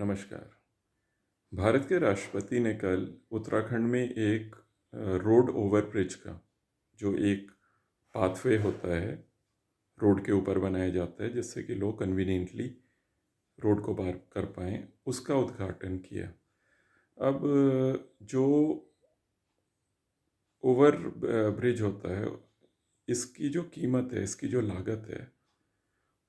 नमस्कार। भारत के राष्ट्रपति ने कल उत्तराखंड में एक रोड ओवर ब्रिज का जो एक पाथवे होता है, रोड के ऊपर बनाया जाता है जिससे कि लोग कन्वीनियंटली रोड को पार कर पाएँ, उसका उद्घाटन किया। अब जो ओवर ब्रिज होता है, इसकी जो कीमत है, इसकी जो लागत है,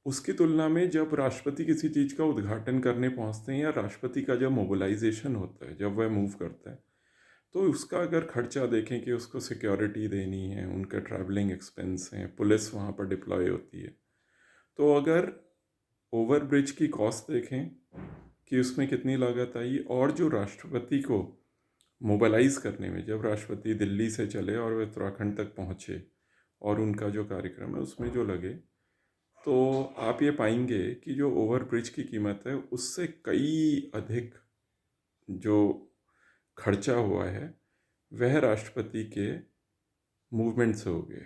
उसकी तुलना में जब राष्ट्रपति किसी चीज़ का उद्घाटन करने पहुंचते हैं या राष्ट्रपति का जब मोबिलाइजेशन होता है, जब वह मूव करता है, तो उसका अगर खर्चा देखें कि उसको सिक्योरिटी देनी है, उनका ट्रैवलिंग एक्सपेंस है, पुलिस वहाँ पर डिप्लॉय होती है, तो अगर ओवर ब्रिज की कॉस्ट देखें कि उसमें कितनी लागत आई और जो राष्ट्रपति को मोबिलाइज करने में, जब राष्ट्रपति दिल्ली से चले और वे उत्तराखंड तक पहुँचे और उनका जो कार्यक्रम है उसमें जो लगे, तो आप ये पाएंगे कि जो ओवर ब्रिज की कीमत है उससे कई अधिक जो खर्चा हुआ है वह राष्ट्रपति के मूवमेंट से हो गए।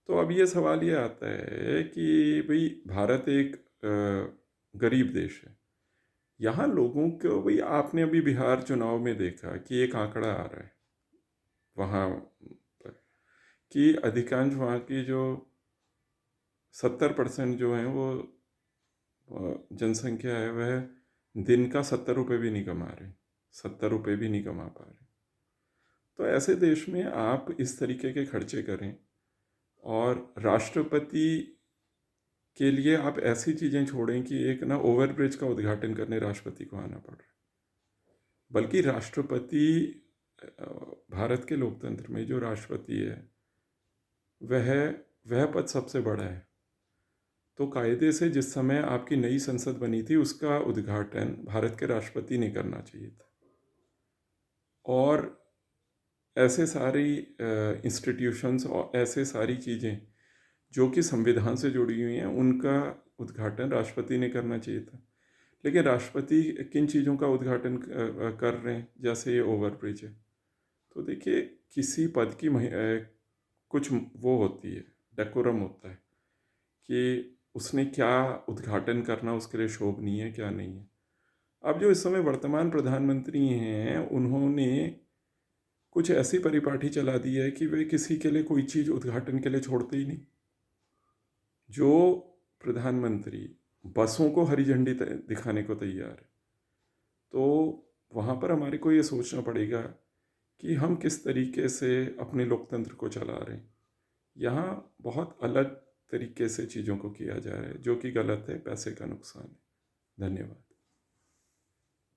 तो अब ये सवाल ये आता है कि भाई भारत एक गरीब देश है, यहाँ लोगों को, भाई आपने अभी बिहार चुनाव में देखा कि एक आंकड़ा आ रहा है वहाँ पर कि अधिकांश वहाँ की जो 70% जो हैं वो जनसंख्या है, वह दिन का 70 रुपये भी नहीं कमा रहे, 70 रुपये भी नहीं कमा पा रहे। तो ऐसे देश में आप इस तरीके के खर्चे करें और राष्ट्रपति के लिए आप ऐसी चीज़ें छोड़ें कि एक ना ओवर ब्रिज का उद्घाटन करने राष्ट्रपति को आना पड़ रहा है, बल्कि राष्ट्रपति भारत के लोकतंत्र में जो राष्ट्रपति है वह पद सबसे बड़ा है। तो कायदे से जिस समय आपकी नई संसद बनी थी उसका उद्घाटन भारत के राष्ट्रपति ने करना चाहिए था, और ऐसे सारी इंस्टीट्यूशंस और ऐसे सारी चीज़ें जो कि संविधान से जुड़ी हुई हैं उनका उद्घाटन राष्ट्रपति ने करना चाहिए था। लेकिन राष्ट्रपति किन चीज़ों का उद्घाटन कर रहे हैं, जैसे ये ओवर ब्रिज है। तो देखिए, किसी पद की कुछ वो होती है, डेकोरम होता है कि उसने क्या उद्घाटन करना उसके लिए शोभनीय है, क्या नहीं है। अब जो इस समय वर्तमान प्रधानमंत्री हैं, उन्होंने कुछ ऐसी परिपाटी चला दी है कि वे किसी के लिए कोई चीज़ उद्घाटन के लिए छोड़ते ही नहीं। जो प्रधानमंत्री बसों को हरी झंडी दिखाने को तैयार है, तो वहाँ पर हमारे को ये सोचना पड़ेगा कि हम किस तरीके से अपने लोकतंत्र को चला रहे हैं। यहाँ बहुत अलग तरीके से चीज़ों को किया जा रहा है जो कि गलत है, पैसे का नुकसान है। धन्यवाद।